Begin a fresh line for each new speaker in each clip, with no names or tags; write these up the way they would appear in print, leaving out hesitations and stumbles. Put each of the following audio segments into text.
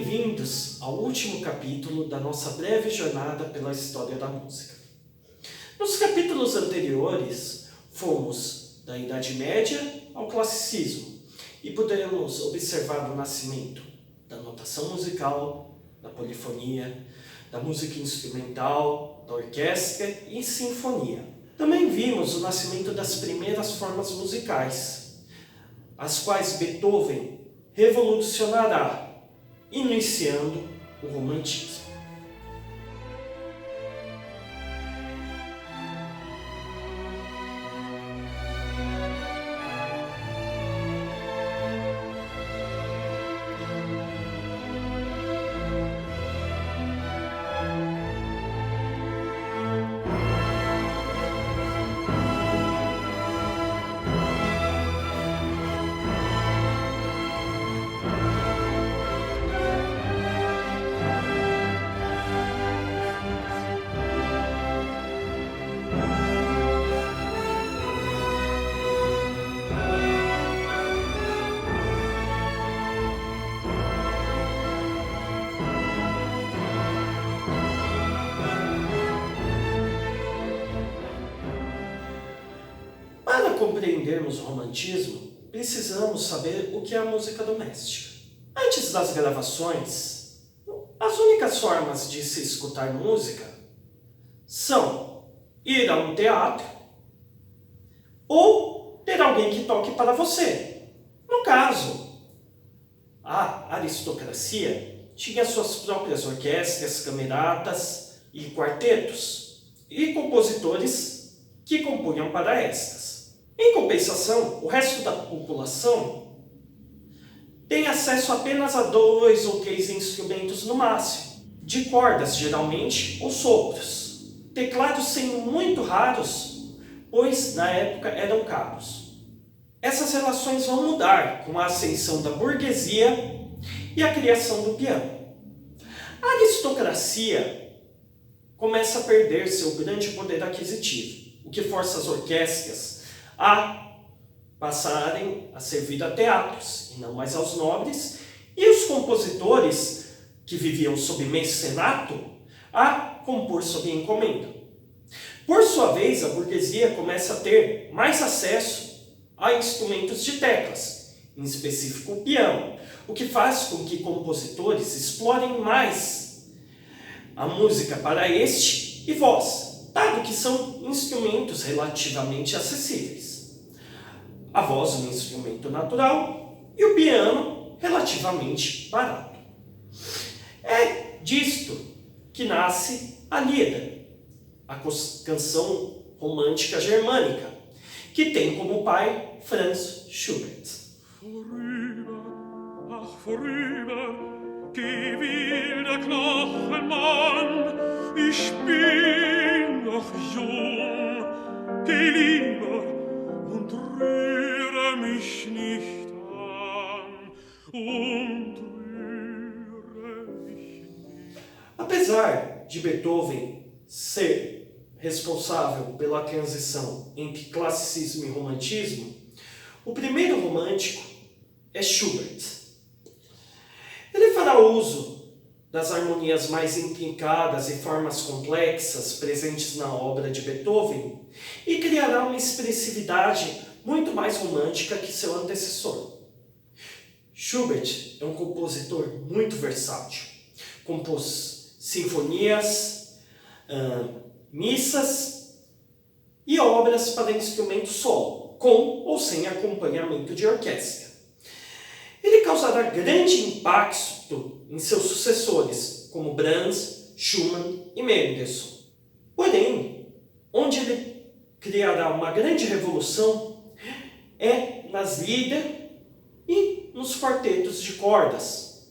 bem-vindos ao último capítulo da nossa breve jornada pela história da música. Nos capítulos anteriores, fomos da Idade Média ao Classicismo e pudemos observar o nascimento da notação musical, da polifonia, da música instrumental, da orquestra e sinfonia. Também vimos o nascimento das primeiras formas musicais, as quais Beethoven revolucionará, iniciando o romantismo. Para compreendermos o romantismo, precisamos saber o que é a música doméstica. Antes das gravações, as únicas formas de se escutar música são ir a um teatro ou ter alguém que toque para você. No caso, a aristocracia tinha suas próprias orquestras, cameratas e quartetos e compositores que compunham para estas. Em compensação, o resto da população tem acesso apenas a 2 ou 3 instrumentos no máximo, de cordas geralmente ou sopros, teclados sendo muito raros, pois na época eram caros. Essas relações vão mudar com a ascensão da burguesia e a criação do piano. A aristocracia começa a perder seu grande poder aquisitivo, o que força as orquestras a passarem a servir a teatros, e não mais aos nobres, e os compositores, que viviam sob mecenato, a compor sob encomenda. Por sua vez, a burguesia começa a ter mais acesso a instrumentos de teclas, em específico o piano, o que faz com que compositores explorem mais a música para este e voz, dado que são instrumentos relativamente acessíveis. A voz é um instrumento natural e o piano relativamente barato. É disto que nasce a Lida, a canção romântica germânica, que tem como pai Franz Schubert.
Vorüber, ach vorüber, geh will der Knochenmann, ich bin noch jung, geh lieber und rühre mich nicht an, und rühre mich nicht.
Apesar de Beethoven ser responsável pela transição entre classicismo e romantismo, o primeiro romântico é Schubert. Ele fará uso das harmonias mais intrincadas e formas complexas presentes na obra de Beethoven e criará uma expressividade muito mais romântica que seu antecessor. Schubert é um compositor muito versátil. Compôs sinfonias, missas e obras para instrumento solo, com ou sem acompanhamento de orquestra. Ele causará grande impacto em seus sucessores, como Brahms, Schumann e Mendelssohn. Porém, onde ele criará uma grande revolução é nas lieder e nos quartetos de cordas,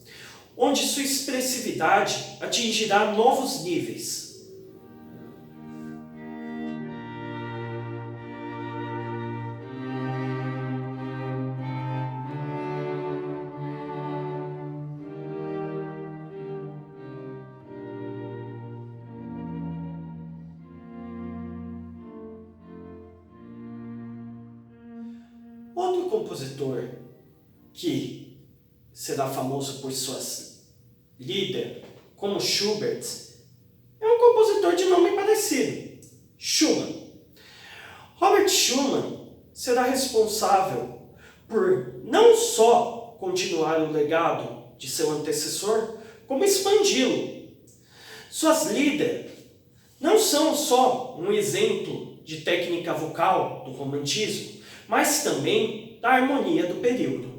onde sua expressividade atingirá novos níveis. Outro compositor que será famoso por suas líder como Schubert é um compositor de nome parecido, Schumann. Robert Schumann será responsável por não só continuar o legado de seu antecessor, como expandi-lo. Suas Lieder não são só um exemplo de técnica vocal do romantismo, mas também da harmonia do período.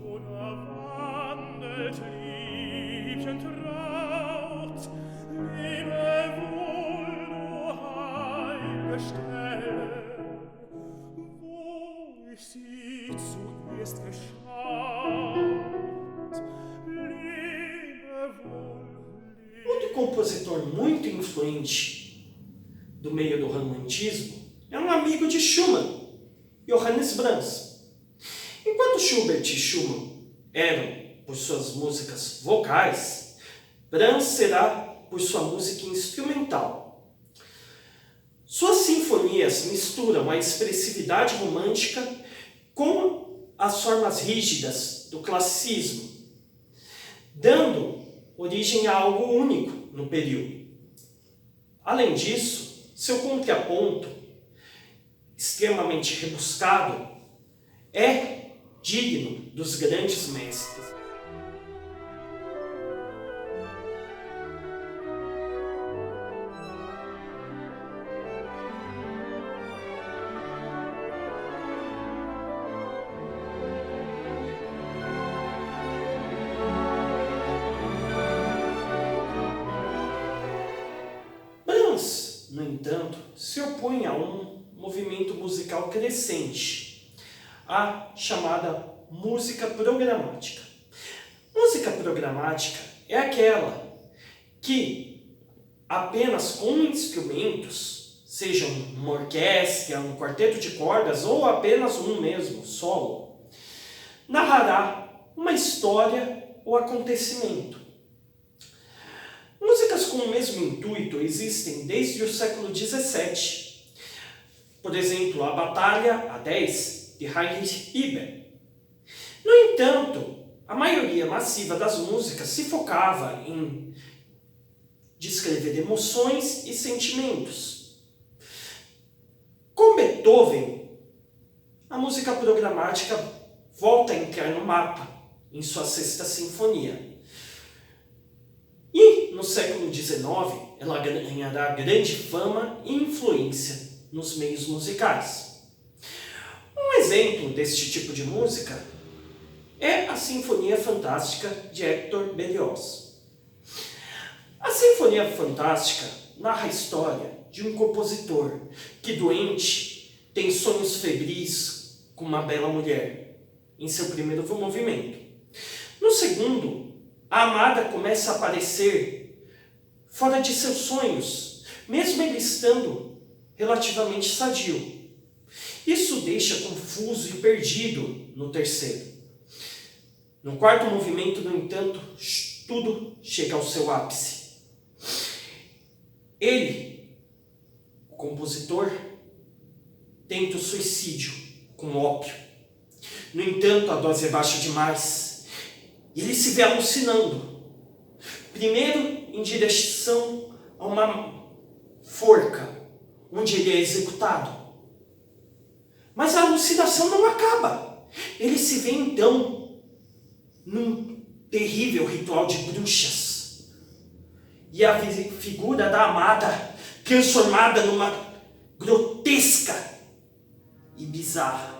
Outro compositor muito influente do meio do romantismo é um amigo de Schumann, Johannes Brahms. Enquanto Schubert e Schumann eram por suas músicas vocais, Brahms será por sua música instrumental. Suas sinfonias misturam a expressividade romântica com as formas rígidas do classicismo, dando origem a algo único no período. Além disso, seu contraponto, extremamente rebuscado, é digno dos grandes mestres. No entanto, se opõe a um movimento musical crescente, a chamada música programática. Música programática é aquela que apenas com instrumentos, seja uma orquestra, um quarteto de cordas ou apenas um mesmo, solo, narrará uma história ou acontecimento. Músicas com o mesmo intuito existem desde o século XVII. Por exemplo, a Batalha a 10 de Heinrich Iber. No entanto, a maioria massiva das músicas se focava em descrever emoções e sentimentos. Com Beethoven, a música programática volta a entrar no mapa em sua Sexta Sinfonia. E, no século XIX, ela ganhará grande fama e influência nos meios musicais. Um exemplo deste tipo de música é a Sinfonia Fantástica de Hector Berlioz. A Sinfonia Fantástica narra a história de um compositor que, doente, tem sonhos febris com uma bela mulher em seu primeiro movimento. No segundo, a amada começa a aparecer fora de seus sonhos, mesmo ele estando relativamente sadio. Isso deixa confuso e perdido no terceiro. No quarto movimento, no entanto, tudo chega ao seu ápice. Ele, o compositor, tenta o suicídio com ópio. No entanto, a dose é baixa demais. Ele se vê alucinando, primeiro em direção a uma forca, onde ele é executado. Mas a alucinação não acaba. Ele se vê então num terrível ritual de bruxas. E a figura da amada transformada numa grotesca e bizarra.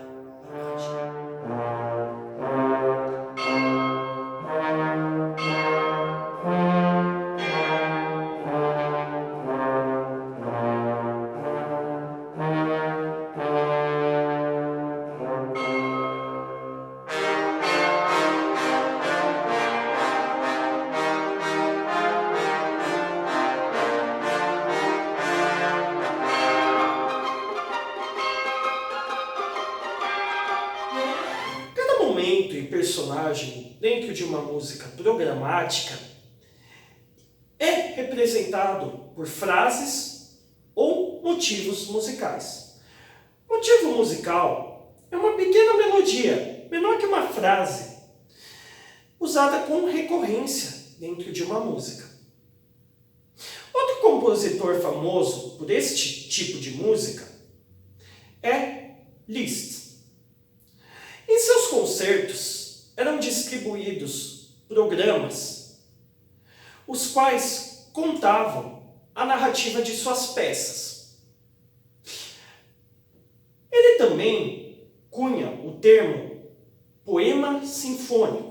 E personagem dentro de uma música programática é representado por frases ou motivos musicais. Motivo musical é uma pequena melodia, menor que uma frase, usada com recorrência dentro de uma música. Outro compositor famoso por este tipo de música é Liszt. Em seus concertos eram distribuídos programas, os quais contavam a narrativa de suas peças. Ele também cunha o termo poema sinfônico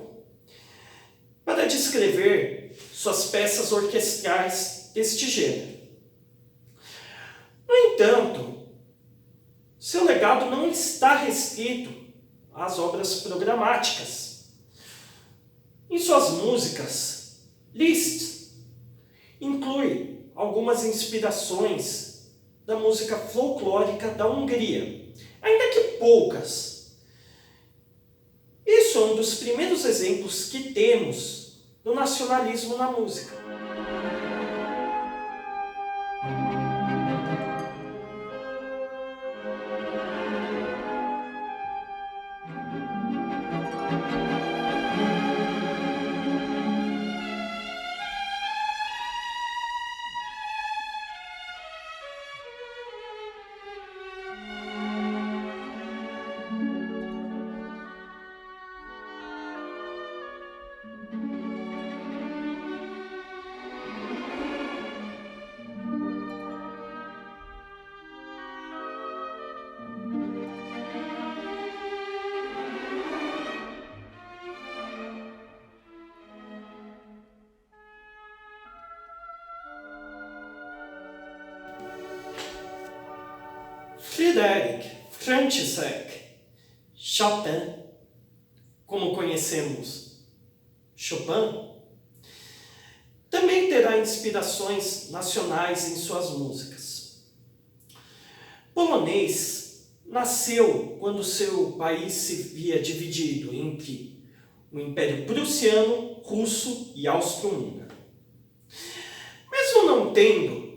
para descrever suas peças orquestrais deste gênero. No entanto, seu legado não está restrito às obras programáticas. Em suas músicas, Liszt inclui algumas inspirações da música folclórica da Hungria, ainda que poucas. Isso é um dos primeiros exemplos que temos do nacionalismo na música. Friedrich František Chopin, como conhecemos Chopin, também terá inspirações nacionais em suas músicas. Polonês nasceu quando seu país se via dividido entre o Império Prussiano, Russo e Austro-Húngaro. Mesmo não tendo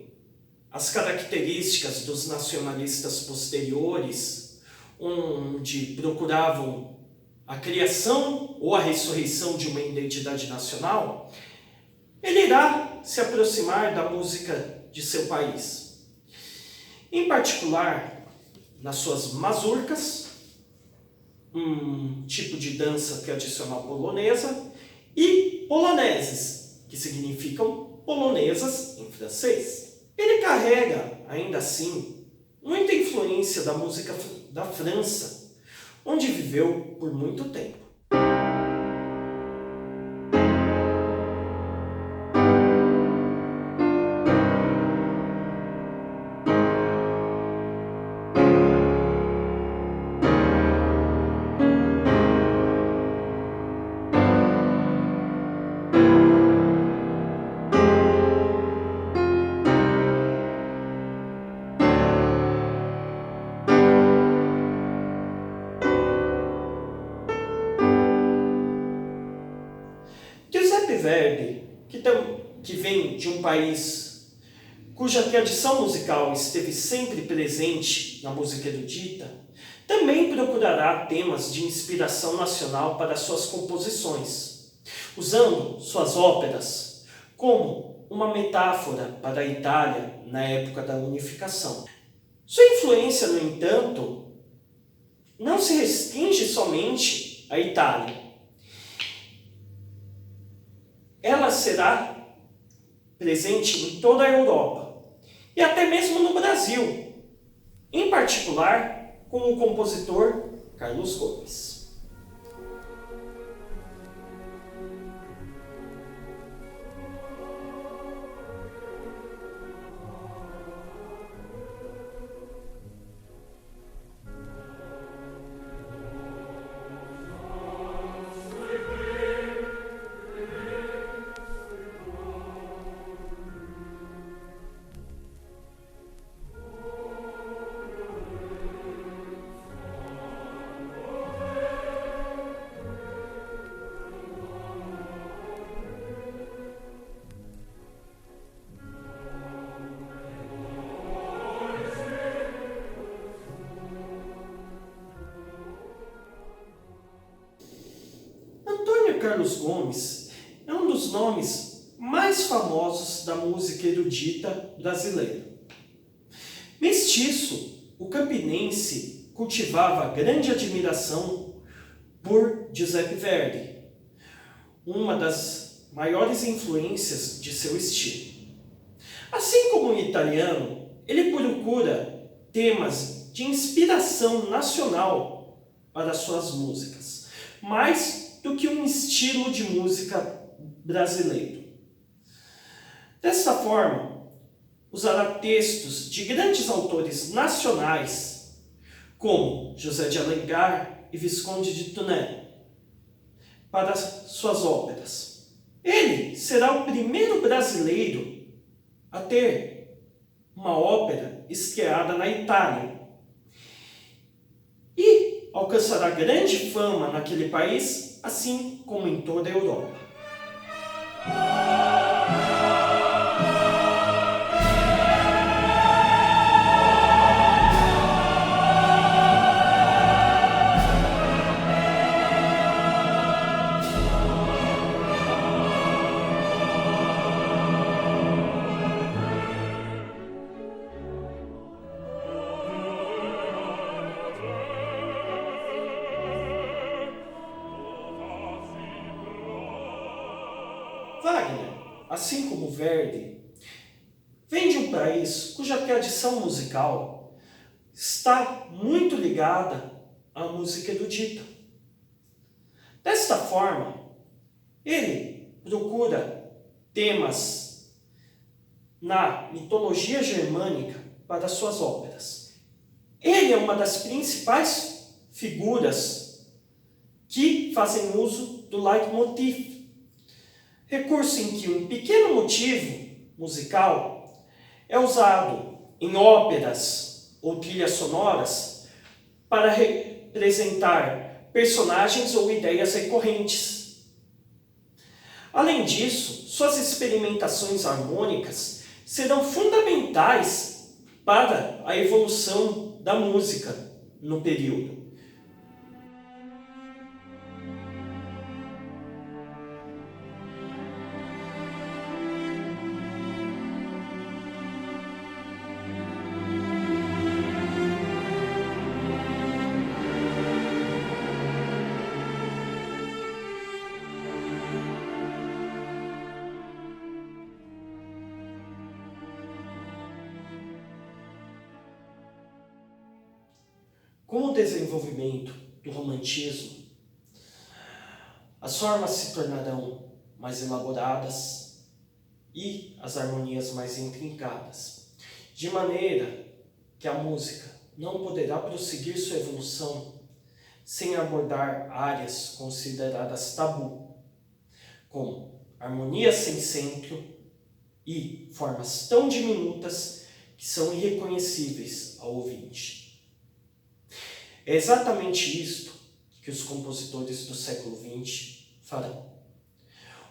as características dos nacionalistas posteriores, onde procuravam a criação ou a ressurreição de uma identidade nacional, ele irá se aproximar da música de seu país. Em particular, nas suas mazurkas, um tipo de dança tradicional polonesa, e poloneses, que significam polonesas em francês. Ele carrega, ainda assim, muita influência da música da França, onde viveu por muito tempo. Giuseppe Verdi, que vem de um país cuja tradição musical esteve sempre presente na música erudita, também procurará temas de inspiração nacional para suas composições, usando suas óperas como uma metáfora para a Itália na época da unificação. Sua influência, no entanto, não se restringe somente à Itália. Ela será presente em toda a Europa e até mesmo no Brasil, em particular com o compositor Carlos Gomes. Carlos Gomes é um dos dos nomes mais famosos da música erudita brasileira. Mestiço, o campinense cultivava grande admiração por Giuseppe Verdi, uma das maiores influências de seu estilo. Assim como o italiano, ele procura temas de inspiração nacional para suas músicas, mais do que um estilo de música brasileiro. Desta forma, usará textos de grandes autores nacionais, como José de Alencar e Visconde de Tournai, para suas óperas. Ele será o primeiro brasileiro a ter uma ópera estreada na Itália e alcançará grande fama naquele país, assim como em toda a Europa. Wagner, assim como Verdi, vem de um país cuja tradição musical está muito ligada à música erudita. Desta forma, ele procura temas na mitologia germânica para suas óperas. Ele é uma das principais figuras que fazem uso do leitmotiv, recurso em que um pequeno motivo musical é usado em óperas ou trilhas sonoras para representar personagens ou ideias recorrentes. Além disso, suas experimentações harmônicas serão fundamentais para a evolução da música no período. Com o desenvolvimento do romantismo, as formas se tornarão mais elaboradas e as harmonias mais intrincadas, de maneira que a música não poderá prosseguir sua evolução sem abordar áreas consideradas tabu, como harmonias sem centro e formas tão diminutas que são irreconhecíveis ao ouvinte. É exatamente isto que os compositores do século XX farão.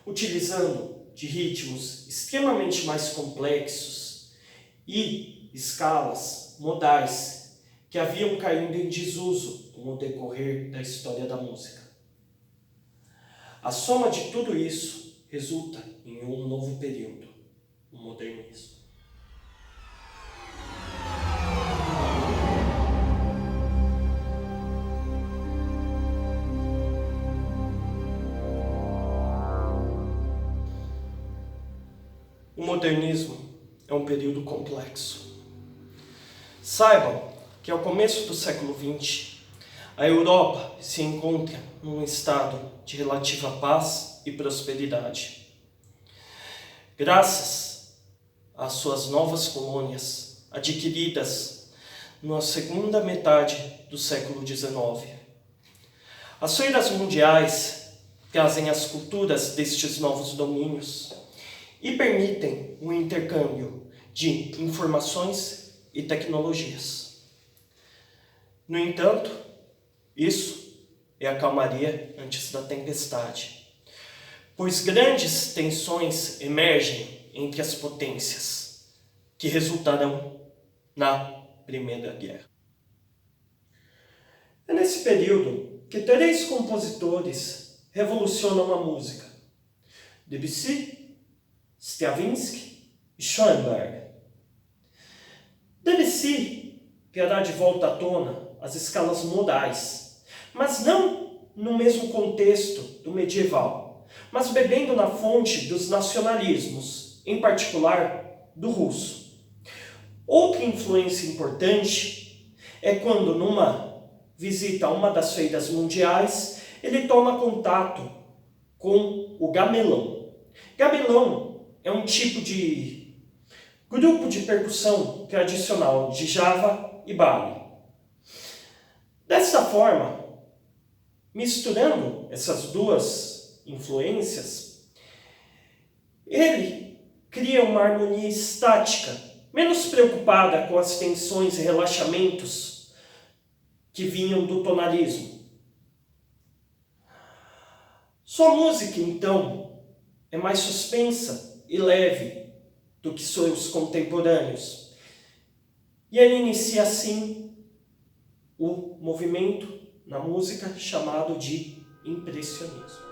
Utilizando de ritmos extremamente mais complexos e escalas modais que haviam caído em desuso com o decorrer da história da música. A soma de tudo isso resulta em um novo período, o modernismo. O modernismo é um período complexo. Saibam que ao começo do século XX, a Europa se encontra num estado de relativa paz e prosperidade. Graças às suas novas colônias, adquiridas na segunda metade do século XIX. As feiras mundiais trazem as culturas destes novos domínios e permitem o intercâmbio de informações e tecnologias. No entanto, isso é a calmaria antes da tempestade, pois grandes tensões emergem entre as potências, que resultarão na Primeira Guerra. É nesse período que 3 compositores revolucionam a música. Debussy, Stravinsky e Schoenberg. Debussy trará de volta à tona as escalas modais, mas não no mesmo contexto do medieval, mas bebendo na fonte dos nacionalismos, em particular do russo. Outra influência importante é quando, numa visita a uma das feiras mundiais, ele toma contato com o gamelão. Gamelão é um tipo de grupo de percussão tradicional de Java e Bali. Dessa forma, misturando essas duas influências, ele cria uma harmonia estática, menos preocupada com as tensões e relaxamentos que vinham do tonalismo. Sua música, então, é mais suspensa e leve do que seus contemporâneos. E ele inicia, assim, o movimento na música chamado de impressionismo.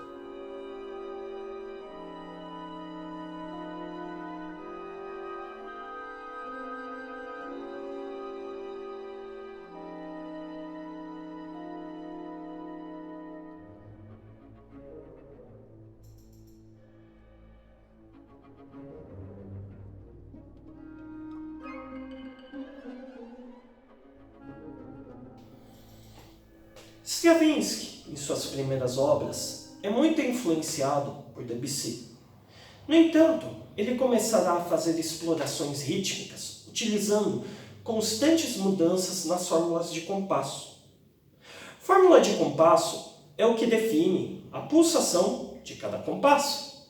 Stravinsky, em suas primeiras obras, é muito influenciado por Debussy. No entanto, ele começará a fazer explorações rítmicas, utilizando constantes mudanças nas fórmulas de compasso. Fórmula de compasso é o que define a pulsação de cada compasso.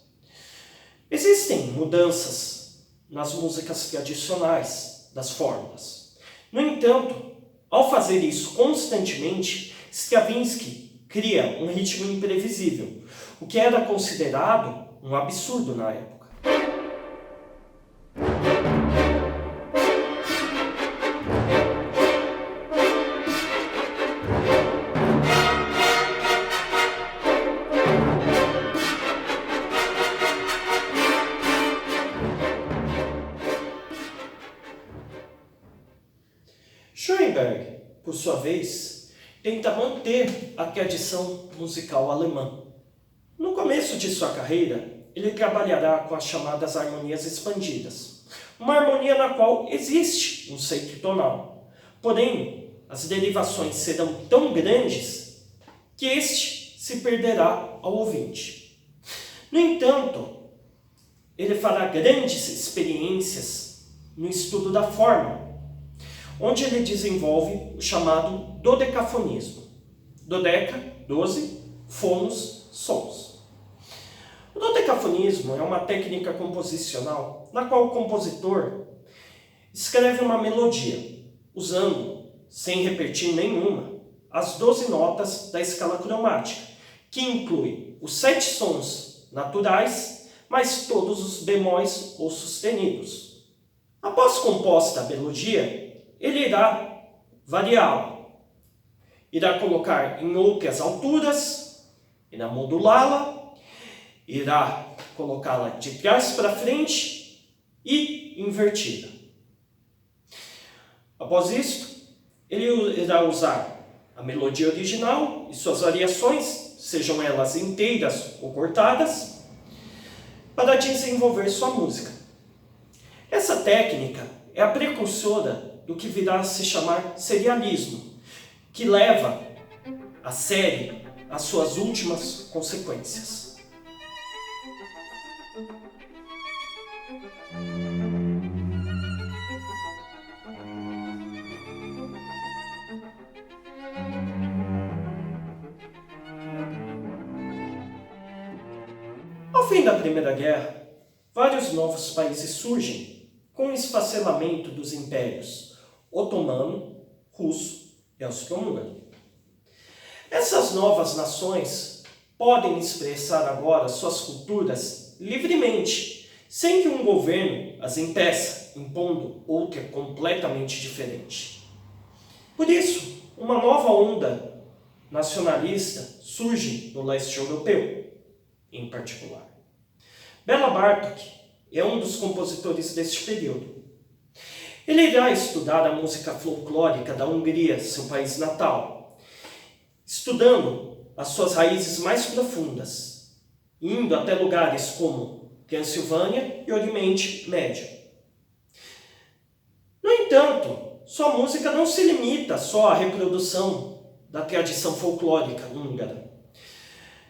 Existem mudanças nas músicas tradicionais das fórmulas. No entanto, ao fazer isso constantemente, Stravinsky cria um ritmo imprevisível, o que era considerado um absurdo na época. Schoenberg, por sua vez, tenta manter a tradição musical alemã. No começo de sua carreira, ele trabalhará com as chamadas harmonias expandidas, uma harmonia na qual existe um centro tonal. Porém, as derivações serão tão grandes que este se perderá ao ouvinte. No entanto, ele fará grandes experiências no estudo da forma, onde ele desenvolve o chamado dodecafonismo. Dodeca, 12, fonos, sons. O dodecafonismo é uma técnica composicional na qual o compositor escreve uma melodia, usando, sem repetir nenhuma, as 12 notas da escala cromática, que inclui os 7 sons naturais, mais todos os bemóis ou sustenidos. Após composta a melodia, ele irá variá-la, irá colocar em outras alturas, irá modulá-la, irá colocá-la de trás para frente e invertida. Após isto, ele irá usar a melodia original e suas variações, sejam elas inteiras ou cortadas, para desenvolver sua música. Essa técnica é a precursora do que virá a se chamar serialismo, que leva a série às suas últimas consequências. Ao fim da Primeira Guerra, vários novos países surgem com o esfacelamento dos impérios otomano, russo e austro-húngaro. Essas novas nações podem expressar agora suas culturas livremente, sem que um governo as impeça, impondo outra completamente diferente. Por isso, uma nova onda nacionalista surge no leste europeu, em particular. Béla Bartók é um dos compositores deste período. Ele irá estudar a música folclórica da Hungria, seu país natal, estudando as suas raízes mais profundas, indo até lugares como Transilvânia e Oriente Médio. No entanto, sua música não se limita só à reprodução da tradição folclórica húngara.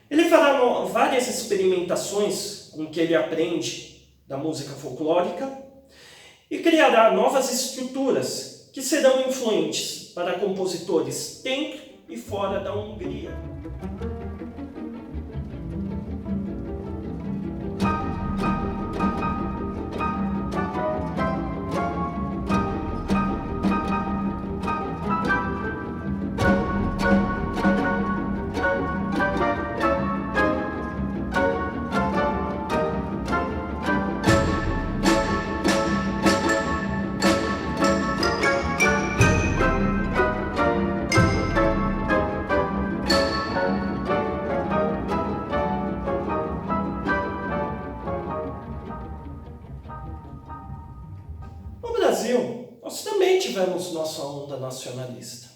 Ele fará várias experimentações com o que ele aprende da música folclórica e criará novas estruturas que serão influentes para compositores dentro e fora da Hungria. No Brasil, nós também tivemos nossa onda nacionalista,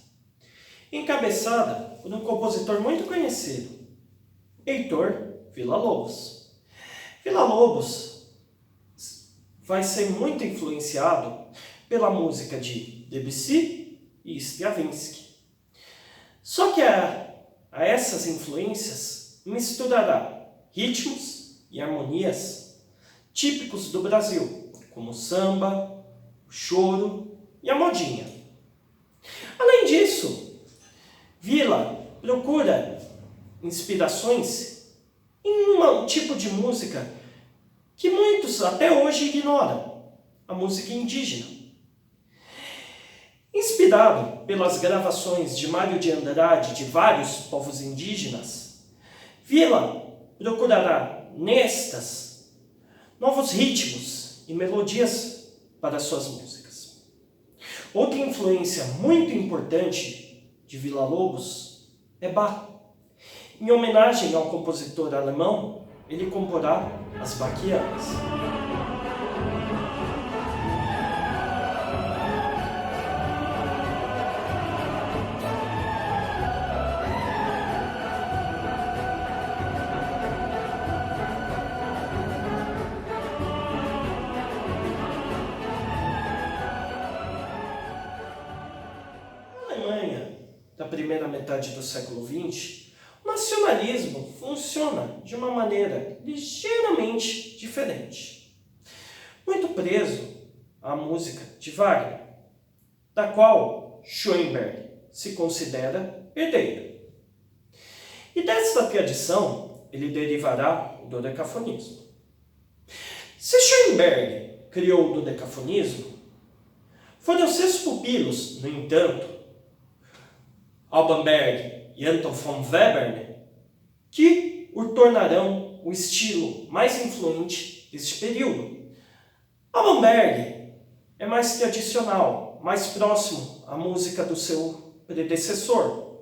encabeçada por um compositor muito conhecido, Heitor Villa-Lobos. Villa-Lobos vai ser muito influenciado pela música de Debussy e Stravinsky. Só que a essas influências misturará ritmos e harmonias típicos do Brasil, como o samba, o choro e a modinha. Além disso, Villa procura inspirações em um tipo de música que muitos até hoje ignoram, a música indígena. Inspirado pelas gravações de Mário de Andrade de vários povos indígenas, Villa procurará nestas novos ritmos e melodias para suas músicas. Outra influência muito importante de Villa-Lobos é Bach. Em homenagem ao compositor alemão, ele comporá as Bachianas. Da primeira metade do século XX, o nacionalismo funciona de uma maneira ligeiramente diferente. Muito preso à música de Wagner, da qual Schoenberg se considera herdeiro. E desta tradição, ele derivará o dodecafonismo. Se Schoenberg criou o dodecafonismo, foram seus pupilos, no entanto, Alban Berg e Anton von Webern, que o tornarão o estilo mais influente deste período. Alban Berg é mais tradicional, mais próximo à música do seu predecessor,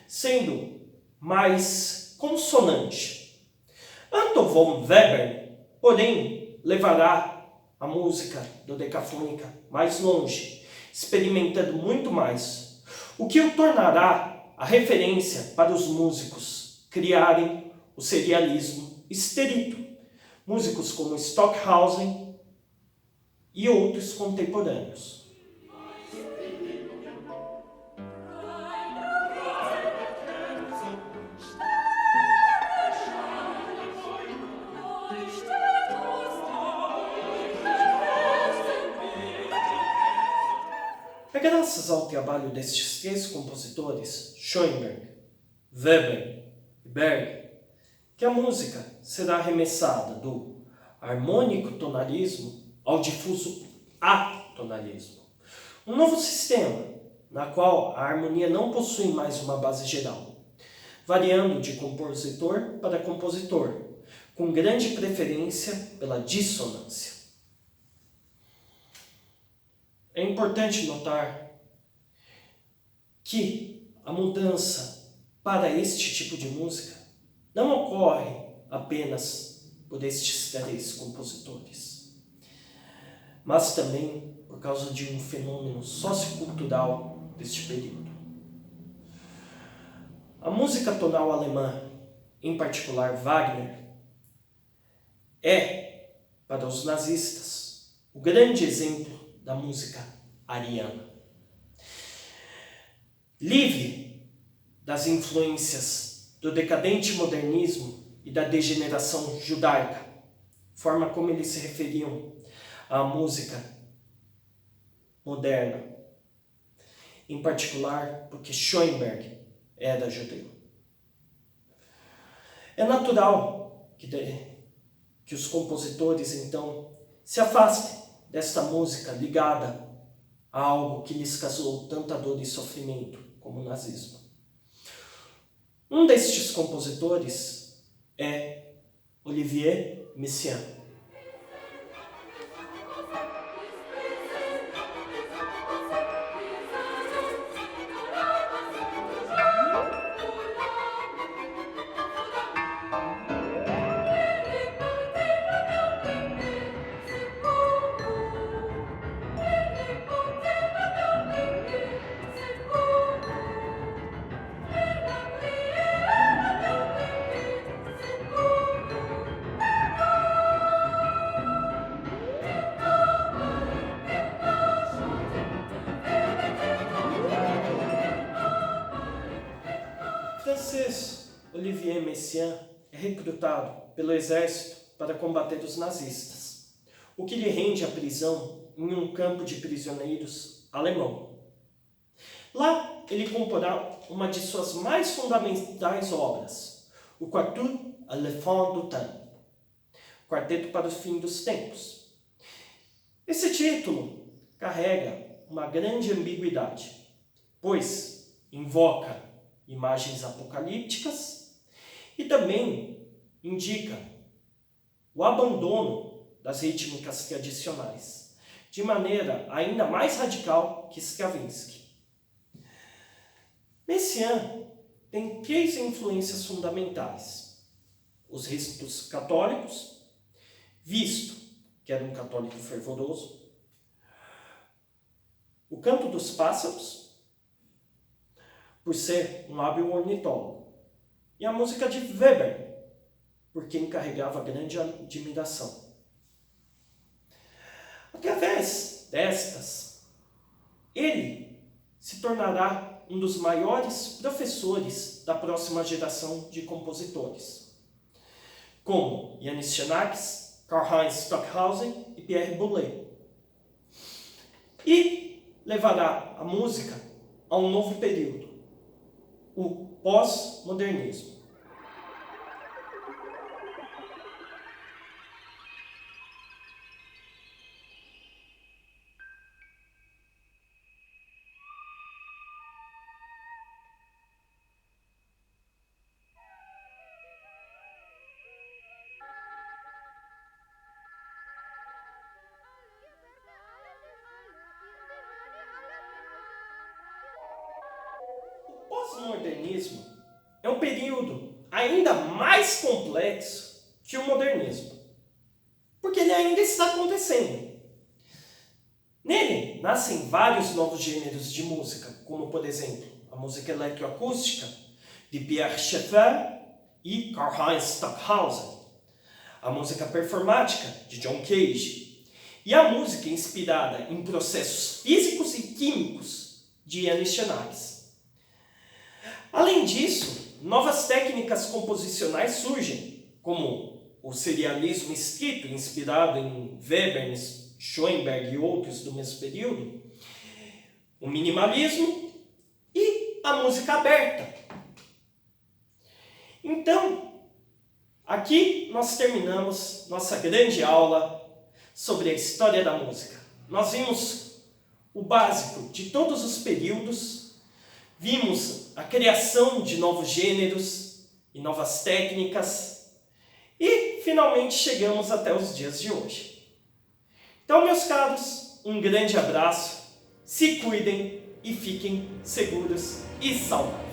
sendo mais consonante. Anton von Webern, porém, levará a música dodecafônica mais longe, experimentando muito mais, o que o tornará a referência para os músicos criarem o serialismo esterito, músicos como Stockhausen e outros contemporâneos. É graças ao trabalho destes três compositores, Schoenberg, Webern e Berg, que a música será arremessada do harmônico tonalismo ao difuso atonalismo. Um novo sistema, na qual a harmonia não possui mais uma base geral, variando de compositor para compositor, com grande preferência pela dissonância. É importante notar que a mudança para este tipo de música não ocorre apenas por estes 3 compositores, mas também por causa de um fenômeno sociocultural deste período. A música tonal alemã, em particular Wagner, é, para os nazistas, o grande exemplo da música ariana. Livre das influências do decadente modernismo e da degeneração judaica, forma como eles se referiam à música moderna, em particular porque Schoenberg era judeu. É natural que os compositores, então, se afastem desta música ligada a algo que lhes causou tanta dor e sofrimento como o nazismo. Um destes compositores é Olivier Messiaen. Francês Olivier Messiaen é recrutado pelo exército para combater os nazistas, o que lhe rende a prisão em um campo de prisioneiros alemão. Lá ele comporá uma de suas mais fundamentais obras, o Quartet à la fin du temps, Quarteto para o Fim dos Tempos. Esse título carrega uma grande ambiguidade, pois invoca imagens apocalípticas e também indica o abandono das rítmicas tradicionais, de maneira ainda mais radical que Stravinsky. Messiaen tem 3 influências fundamentais: os ritos católicos, visto que era um católico fervoroso, o canto dos pássaros, por ser um hábil ornitólogo, e a música de Weber, por quem carregava grande admiração. Através destas, ele se tornará um dos maiores professores da próxima geração de compositores, como Janis Xenakis, Karlheinz Stockhausen e Pierre Boulez. E levará a música a um novo período, o pós-modernismo. O pós-modernismo é um período ainda mais complexo que o modernismo, porque ele ainda está acontecendo. Nele nascem vários novos gêneros de música, como, por exemplo, a música eletroacústica de Pierre Schaeffer e Karlheinz Stockhausen, a música performática de John Cage e a música inspirada em processos físicos e químicos de Janis Xenakis. Além disso, novas técnicas composicionais surgem, como o serialismo estrito, inspirado em Weber, Schoenberg e outros do mesmo período, o minimalismo e a música aberta. Então, aqui nós terminamos nossa grande aula sobre a história da música. Nós vimos o básico de todos os períodos, vimos a criação de novos gêneros e novas técnicas e finalmente chegamos até os dias de hoje. Então, meus caros, um grande abraço, se cuidem e fiquem seguros e saudáveis.